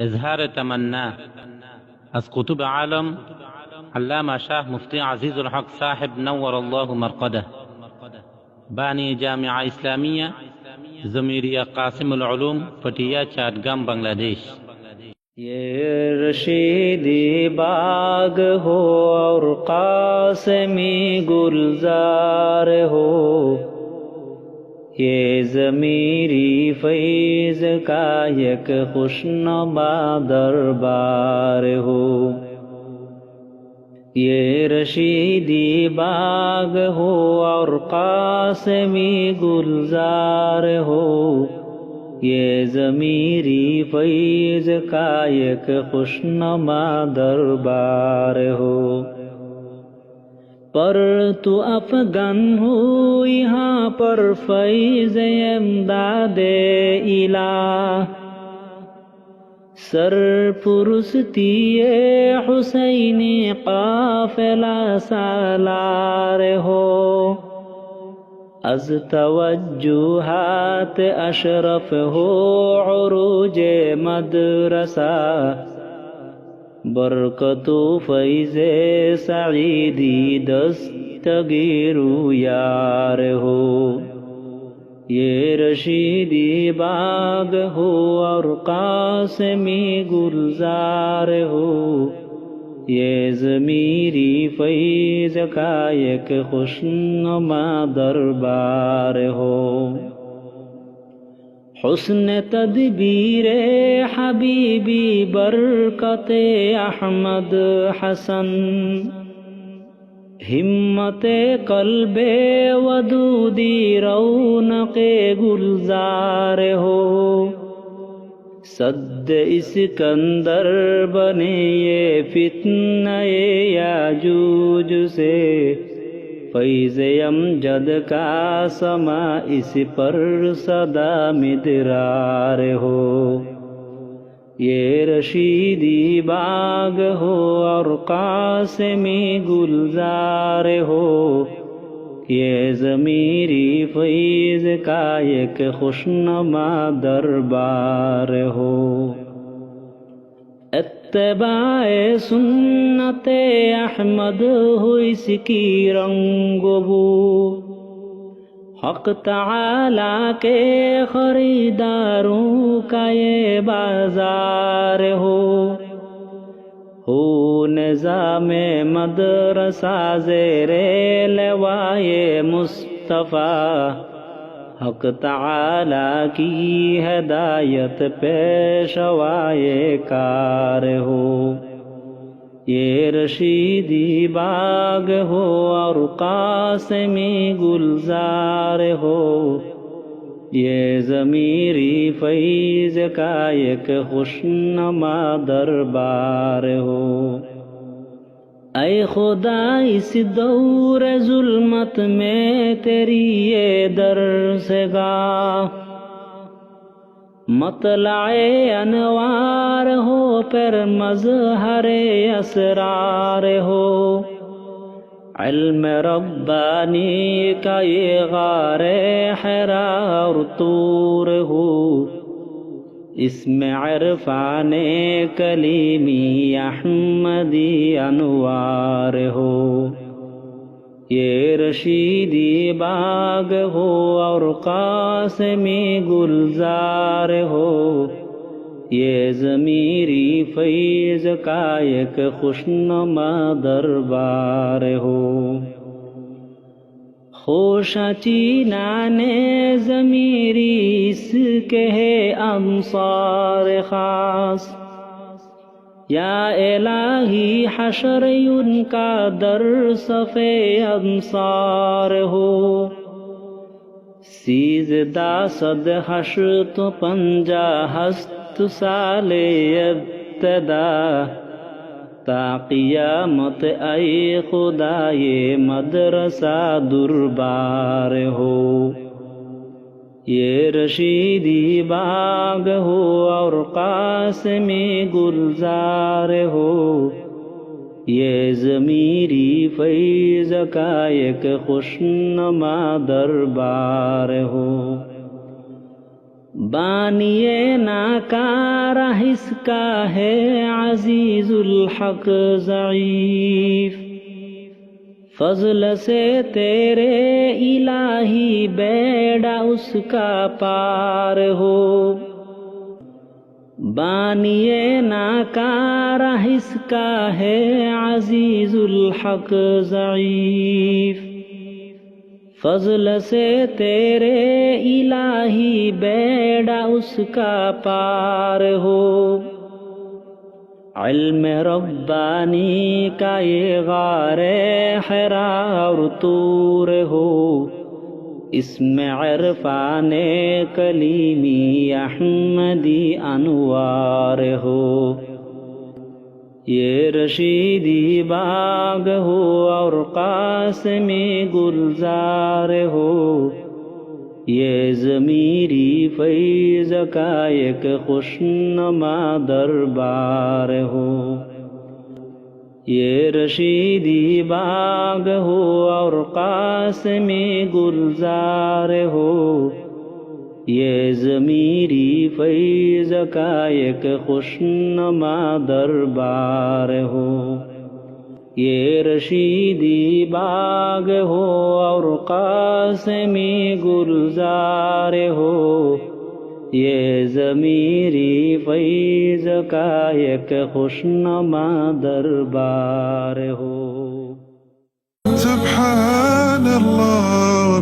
اظہار تمنا از قطب عالم علامہ شاہ مفتی عزیز الحق صاحب نور اللہ مرقدہ بانی جامعہ اسلامیہ ضمیریہ قاسم العلوم پٹیا چاٹگام بنگلہ دیش۔ یہ رشیدی باغ ہو اور قاسمی گلزار ہو، یہ ضمیری فیض کا یک خوشنما دربار ہو۔ یہ رشیدی باغ ہو اور قاسمی گلزار ہو، یہ ضمیری فیض کا یک خوشنما دربار ہو۔ پر تو افغان ہو یہاں پر فیض امداد الہ، سرپرستی حسینی قافلہ سالار ہو، از توجہات اشرف ہو عروج مدرسہ، برکت و فیض سعیدی دستگیر یار ہو۔ یہ رشیدی باغ ہو اور قاسمی گلزار ہو، یہ ضمیری فیض کا یک خوشنما دربار ہو۔ حسن تدبیر حبیبی برکت احمد حسن، ہمت قلب ودودی رونق گلزار ہو، صد اسکندر بنے یہ فتنہ یاجوج سے، فیض امجد کا سما اس پر صدا مدرار ہو۔ یہ رشیدی باغ ہو اور قاسمی گلزار ہو، یہ ضمیری فیض کا یک خوشنما دربار ہو۔ اتباع سنت احمد ہو اس کی رنگ بو، حق تعالی کے خریداروں کا یہ بازار ہو نظام مدرسہ زیر لوائے مصطفیٰ، حق تعالی کی ہدایت پیشوائے کار ہو۔ یہ رشیدی باغ ہو اور قاسمی گلزار ہو، یہ ضمیری فیض کا یک خوشنما دربار ہو۔ اے خدا اس دور ظلمت میں تیری یہ درسگاہ، مطلع انوار ہو پر مظہر اسرار ہو، علم ربانی کا یہ غار حرا اور طور ہو، اس میں عرفان کلیمی احمدی انوار ہو۔ یہ رشیدی باغ ہو اور قاسمی گلزار ہو، یہ ضمیری فیض کا یک خوشنما دربار ہو۔ خوشا چینانے ضمیری اس کے ہے انصار خاص، یا الہی حشر ان کا در صف انصار ہو، سیزدہ صد حشر تو 50 سال ابتدا، تا قیامت اے خدا یہ مدرسہ دربار ہو۔ یہ رشیدی باغ ہو اور قاسمی گلزار ہو، یہ ضمیری فیض کا یک خوشنما دربار ہو۔ بانیے ناکارہ اس کا ہے عزیز الحق ضعیف، فضل سے تیرے الہی بیڑا اس کا پار ہو، بانیے ناکارہ اس کا ہے عزیز الحق ضعیف، فضل سے تیرے الہی بیڑا اس کا پار ہو، علم ربانی کا یہ غار حرا اور طور ہو، اس میں عرفان کلیمی احمدی انوار ہو، یہ رشیدی باغ ہو اور قاسمی گلزار ہو، یہ ضمیری فیض کا ایک خوشنما دربار ہو، یہ رشیدی باغ ہو اور قاسمی گلزار ہو، یہ ضمیری فیض کا ایک خوشنما دربار ہو، یہ رشیدی باغ ہو اور قاسمی گلزار ہو، یہ ضمیری فیض کا ایک خوشنما دربار ہو۔ سبحان اللہ